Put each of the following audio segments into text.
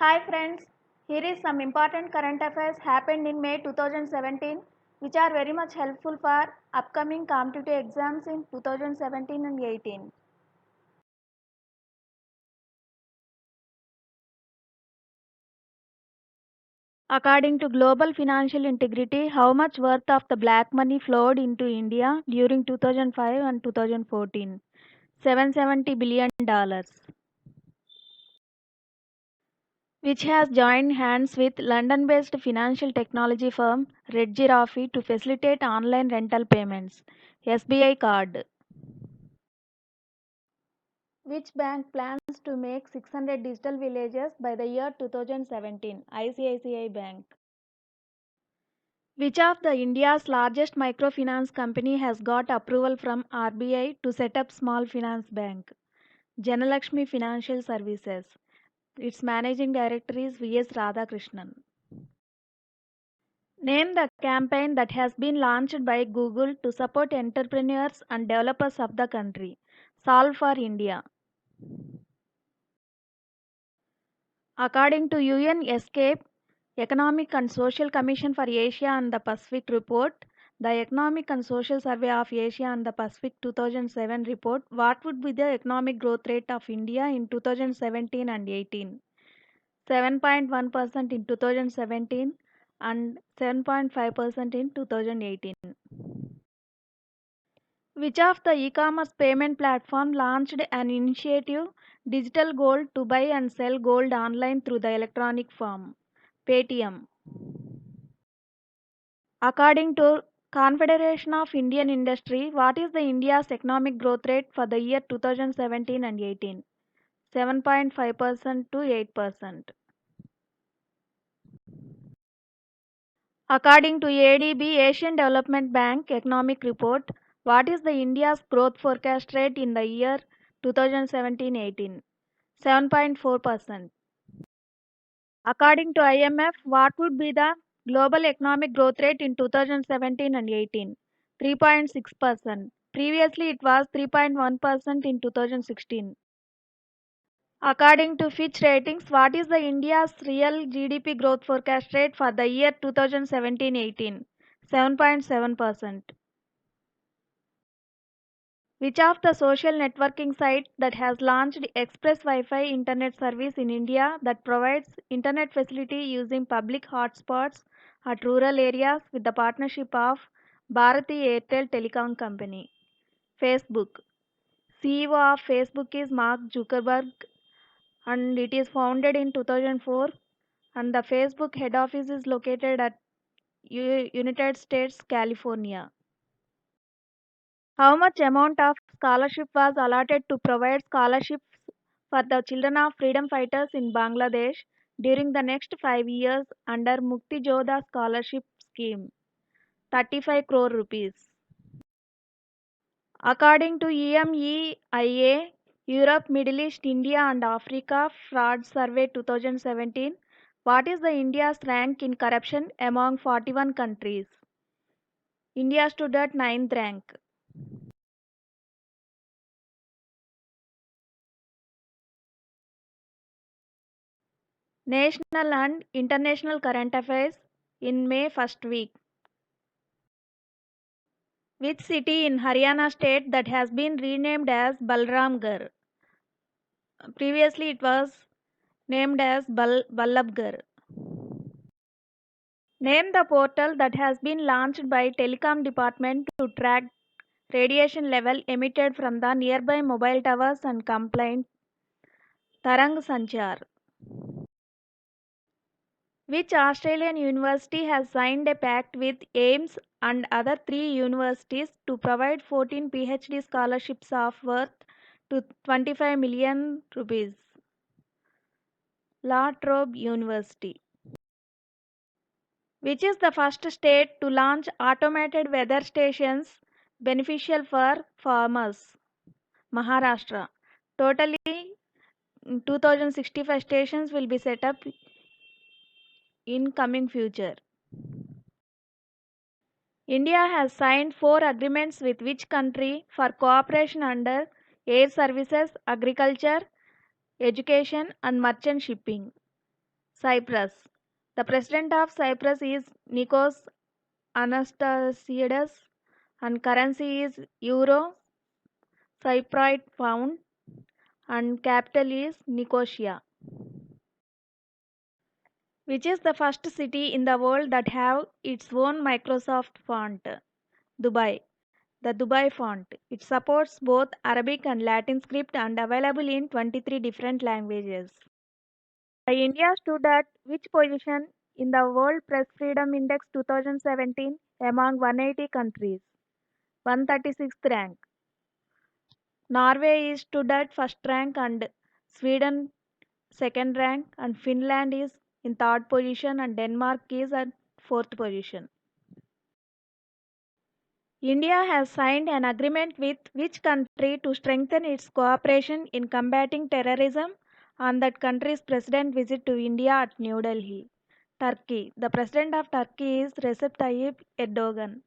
Hi friends, here is some important current affairs happened in May 2017 which are very much helpful for upcoming competitive exams in 2017 and 18. According to Global Financial Integrity, how much worth of the black money flowed into India during 2005 and 2014? $770 billion. Which has joined hands with London-based financial technology firm Red Giraffe to facilitate online rental payments. SBI Card. Which bank plans to make 600 digital villages by the year 2017? ICICI Bank. Which of the India's largest microfinance company has got approval from RBI to set up small finance bank? Janalakshmi Financial Services. Its managing director is V.S. Radhakrishnan. Name the campaign that has been launched by Google to support entrepreneurs and developers of the country. Solve for India. According to UN ESCAPE, Economic and Social Commission for Asia and the Pacific report, the Economic and Social Survey of Asia and the Pacific 2007 report, what would be the economic growth rate of India in 2017 and 18? 7.1% in 2017 and 7.5% in 2018. Which of the e-commerce payment platform launched an initiative Digital Gold to buy and sell gold online through the electronic form? Paytm. According to Confederation of Indian Industry, what is the India's economic growth rate for the year 2017 and 18? 7.5% to 8%. According to ADB, Asian Development Bank Economic Report, what is the India's growth forecast rate in the year 2017-18? 7.4%. According to IMF, what would be the global economic growth rate in 2017 and 18? 3.6%. Previously, it was 3.1% in 2016. According to Fitch Ratings, what is the India's real GDP growth forecast rate for the year 2017-18? 7.7%. Which of the social networking site that has launched Express Wi-Fi internet service in India that provides internet facility using public hotspots at rural areas with the partnership of Bharati Airtel Telecom Company? Facebook. CEO of Facebook is Mark Zuckerberg and it is founded in 2004 and the Facebook head office is located at United States, California. How much amount of scholarship was allotted to provide scholarships for the children of freedom fighters in Bangladesh during the next 5 years under Mukti Jodha scholarship scheme? 35 crore rupees. According to EMEIA, Europe, Middle East, India and Africa Fraud Survey 2017, what is the India's rank in corruption among 41 countries? India stood at 9th rank. National and international current affairs in May first week. Which city in Haryana state that has been renamed as Balramgarh? Previously it was named as Vallabhgarh. Name the portal that has been launched by Telecom Department to track radiation level emitted from the nearby mobile towers and complaint. Tarang Sanchar. Which Australian university has signed a pact with AIMS and other 3 universities to provide 14 PhD scholarships of worth to 25 million rupees? La Trobe University. Which is the first state to launch automated weather stations beneficial for farmers? Maharashtra. Totally 2065 stations will be set up in coming future. India has signed 4 agreements with which country for cooperation under air services, agriculture, education and merchant shipping? Cyprus. The president of Cyprus is Nikos Anastasiades and currency is euro, Cypriot pound and capital is Nicosia. Which is the first city in the world that have its own Microsoft font? Dubai. The Dubai font. It supports both Arabic and Latin script and available in 23 different languages. The India stood at which position in the World Press Freedom Index 2017 among 180 countries? 136th rank. Norway is stood at first rank and Sweden second rank and Finland is in third position and Denmark is at fourth position. India has signed an agreement with which country to strengthen its cooperation in combating terrorism on that country's president visit to India at New Delhi. Turkey. The president of Turkey is Recep Tayyip Erdogan.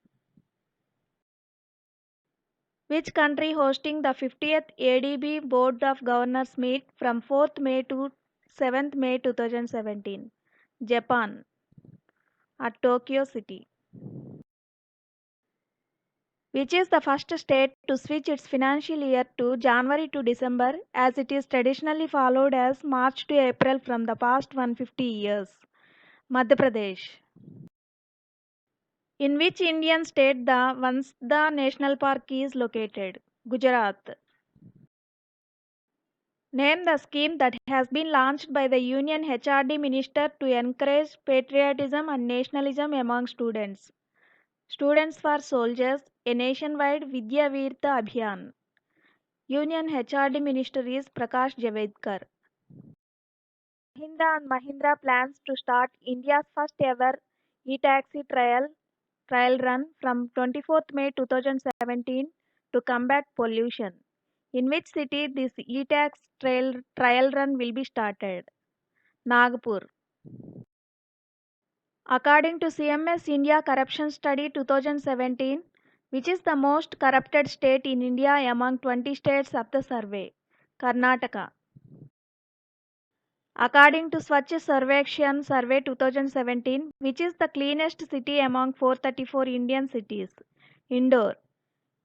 Which country hosting the 50th ADB Board of Governors meet from 4th May to 7th May 2017? Japan at Tokyo City. Which is the first state to switch its financial year to January to December as it is traditionally followed as March to April from the past 150 years? Madhya Pradesh. In which Indian state the Vansda National Park is located? Gujarat. Name the scheme that has been launched by the Union HRD Minister to encourage patriotism and nationalism among students. Students for Soldiers, a nationwide Vidya Veertha Abhiyan. Union HRD Minister is Prakash Javadekar. Mahindra and Mahindra plans to start India's first ever e-taxi trial run from 24th May 2017 to combat pollution. In which city this e-tax trial run will be started? Nagpur. According to CMS India Corruption Study 2017, which is the most corrupted state in India among 20 states of the survey? Karnataka. According to Swachh Sarvekshan Survey 2017, which is the cleanest city among 434 Indian cities? Indore.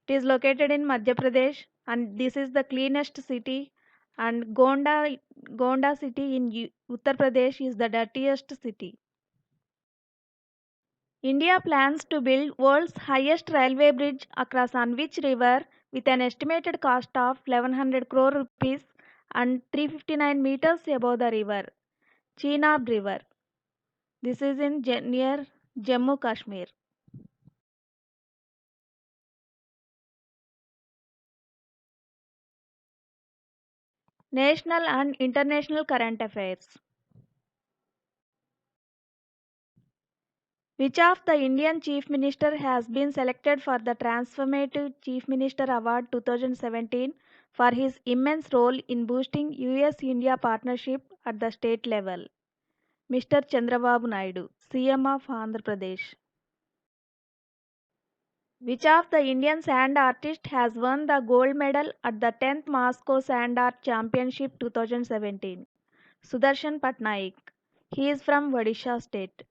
It is located in Madhya Pradesh and this is the cleanest city, and Gonda city in Uttar Pradesh is the dirtiest city. India plans to build world's highest railway bridge across Anvich River with an estimated cost of 1100 crore rupees and 359 meters above the river. Chenab River. This is in near Jammu Kashmir. National and international current affairs. Which of the Indian Chief Minister has been selected for the Transformative Chief Minister Award 2017 for his immense role in boosting US-India partnership at the state level? Mr. Chandrababu Naidu, CM of Andhra Pradesh. Which of the Indian sand artists has won the gold medal at the 10th Moscow Sand Art Championship 2017? Sudarshan Patnaik. He is from Odisha state.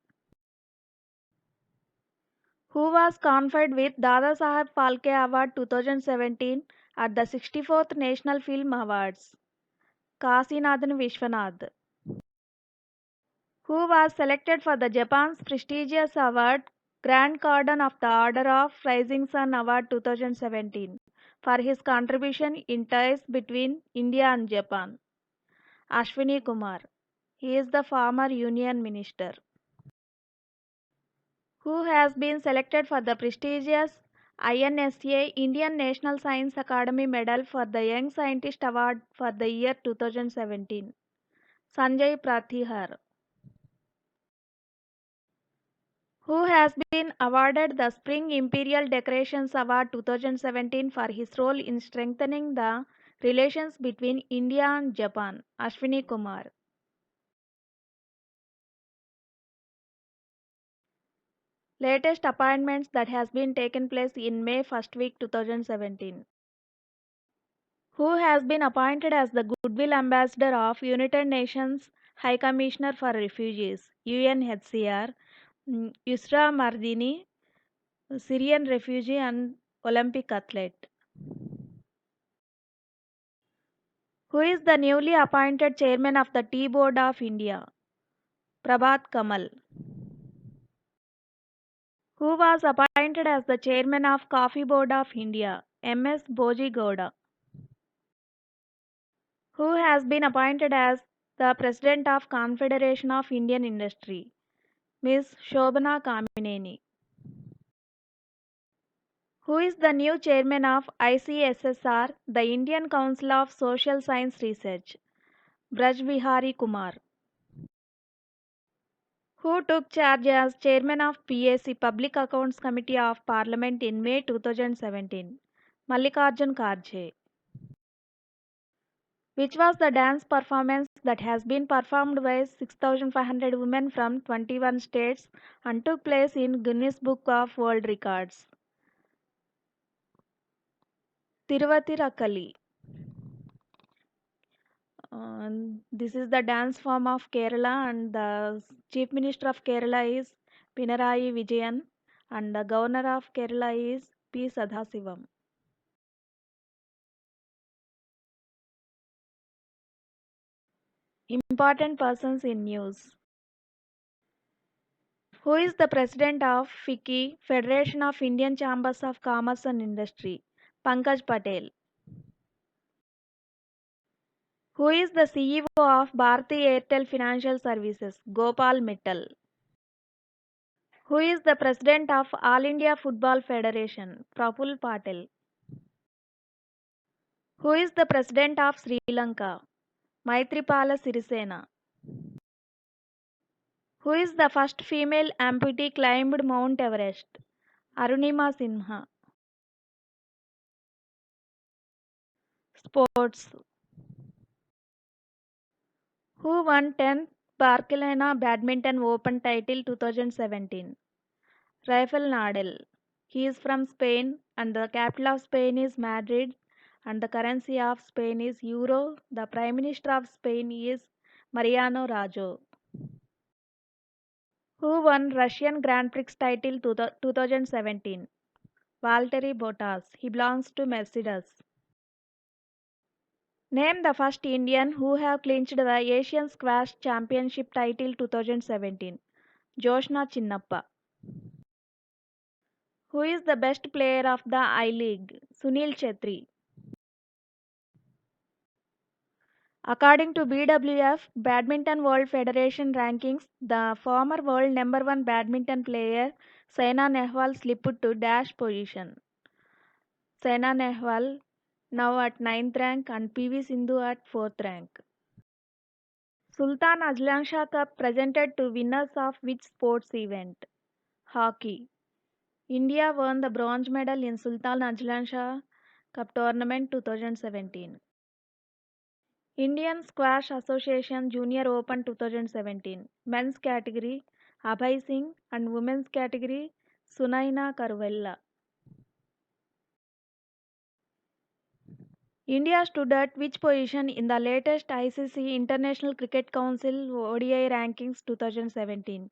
Who was conferred with Dada Saheb Phalke Award 2017 at the 64th National Film Awards? Kasinathan Vishwanath. Who was selected for the Japan's prestigious award Grand Cordon of the Order of Rising Sun Award 2017 for his contribution in ties between India and Japan? Ashwini Kumar. He is the former Union Minister. Who has been selected for the prestigious INSA Indian National Science Academy Medal for the Young Scientist Award for the year 2017? Sanjay Prathihar. Who has been awarded the Spring Imperial Decorations Award 2017 for his role in strengthening the relations between India and Japan? Ashwini Kumar. Latest appointments that has been taken place in May first week 2017. Who has been appointed as the Goodwill Ambassador of United Nations High Commissioner for Refugees, UNHCR, Yusra Mardini, Syrian refugee and Olympic athlete. Who is the newly appointed chairman of the Tea Board of India? Prabhat Kamal. Who was appointed as the chairman of Coffee Board of India? MS Bojigowda. Who has been appointed as the president of Confederation of Indian Industry? Ms. Shobana Kamineni. Who is the new chairman of ICSSR, the Indian Council of Social Science Research? Braj Bihari Kumar. Who took charge as chairman of PAC Public Accounts Committee of Parliament in May 2017? Mallikarjun Kharge. Which was the dance performance that has been performed by 6,500 women from 21 states and took place in Guinness Book of World Records? Tiruvathirakali. This is the dance form of Kerala, and the Chief Minister of Kerala is Pinarayi Vijayan, and the Governor of Kerala is P. Sadhasivam. Important persons in news. Who is the president of FICCI, Federation of Indian Chambers of Commerce and Industry? Pankaj Patel. Who is the CEO of Bharti Airtel Financial Services? Gopal Mittal. Who is the president of All India Football Federation? Praful Patel. Who is the president of Sri Lanka? Maithripala Sirisena. Who is the first female amputee climbed Mount Everest? Arunima Sinha. Sports. Who won 10th Barcelona Badminton Open title 2017? Rafael Nadal. He is from Spain and the capital of Spain is Madrid and the currency of Spain is euro. The Prime Minister of Spain is Mariano Rajoy. Who won Russian Grand Prix title 2017? Valtteri Bottas. He belongs to Mercedes. Name the first Indian who have clinched the Asian Squash Championship title 2017. Joshna Chinnappa. Who is the best player of the I League? Sunil Chetri. According to BWF Badminton World Federation rankings, the former world number 1 badminton player Saina Nehwal slipped to dash position. Saina Nehwal now at 9th rank and PV Sindhu at 4th rank. Sultan Azlan Shah Cup presented to winners of which sports event? Hockey. India won the bronze medal in Sultan Azlan Shah Cup tournament 2017. Indian Squash Association Junior Open 2017. Men's category Abhay Singh and women's category Sunaina Karuvella. India stood at which position in the latest ICC International Cricket Council ODI rankings 2017?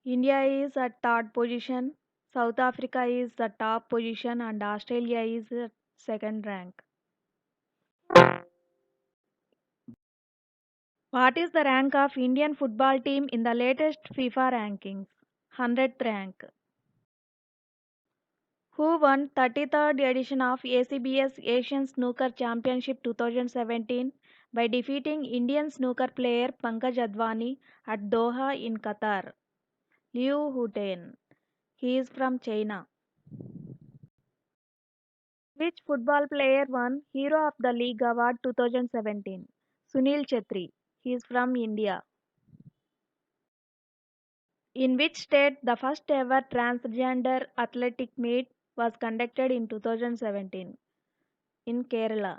India is at third position, South Africa is the top position and Australia is at second rank. What is the rank of Indian football team in the latest FIFA rankings? 100th rank. Who won 33rd edition of ACBS Asian Snooker Championship 2017 by defeating Indian snooker player Pankaj Advani at Doha in Qatar? Liu Hutain. He is from China. Which football player won Hero of the League Award 2017? Sunil Chetri. He is from India. In which state the first ever transgender athletic meet was conducted in 2017? In Kerala.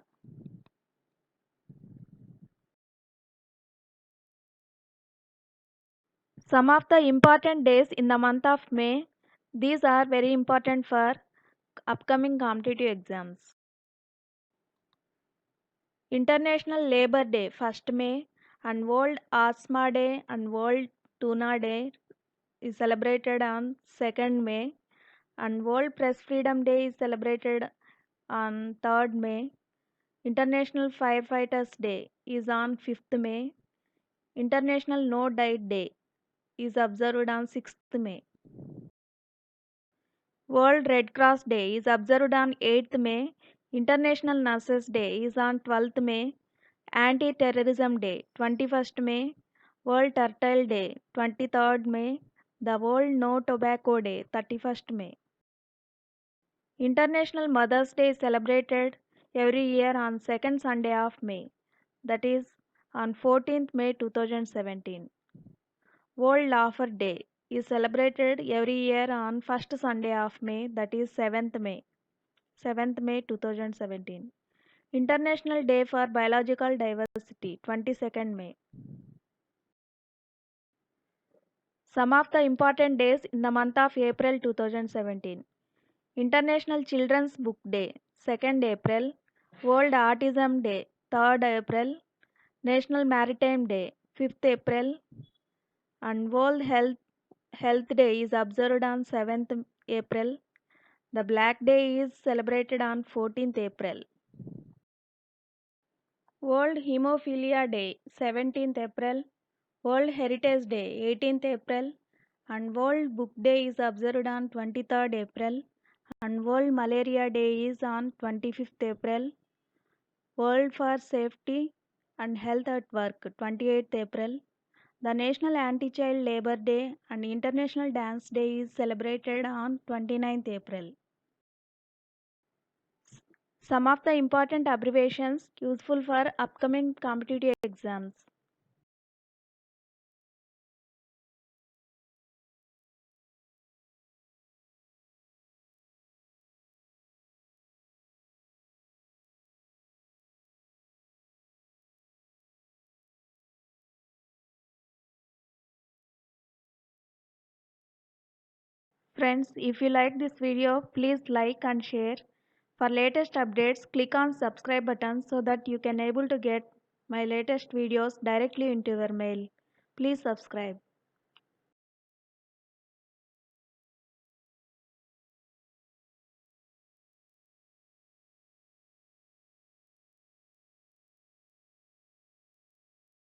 Some of the important days in the month of May, these are very important for upcoming competitive exams. International Labour Day 1st May And World Asthma Day and World Tuna Day is celebrated on 2nd May, and World Press Freedom Day is celebrated on 3rd May. International Firefighters Day is on 5th May. International No Diet Day is observed on 6th May. World Red Cross Day is observed on 8th May. International Nurses Day is on 12th May. Anti-Terrorism Day 21st May. World Turtle Day 23rd May. The World No Tobacco Day 31st May. International Mother's Day is celebrated every year on 2nd Sunday of May, that is on 14th May 2017. World Laugher Day is celebrated every year on first Sunday of May, that is 7th May 2017. International Day for Biological Diversity 22nd May. Some of the important days in the month of April 2017. International Children's Book Day 2nd April. World Autism Day 3rd April. National Maritime Day 5th April, and World Health Day is observed on 7th April. The Black Day is celebrated on 14th April. World Hemophilia Day 17th April. World Heritage Day 18th April, and World Book Day is observed on 23rd April, and World Malaria Day is on 25th April. World for Safety and Health at Work 28th April. The National Anti-Child Labor Day and International Dance Day is celebrated on 29th April. Some of the important abbreviations useful for upcoming competitive exams. Friends, if you like this video, please like and share. For latest updates, click on subscribe button so that you can able to get my latest videos directly into your mail. Please subscribe.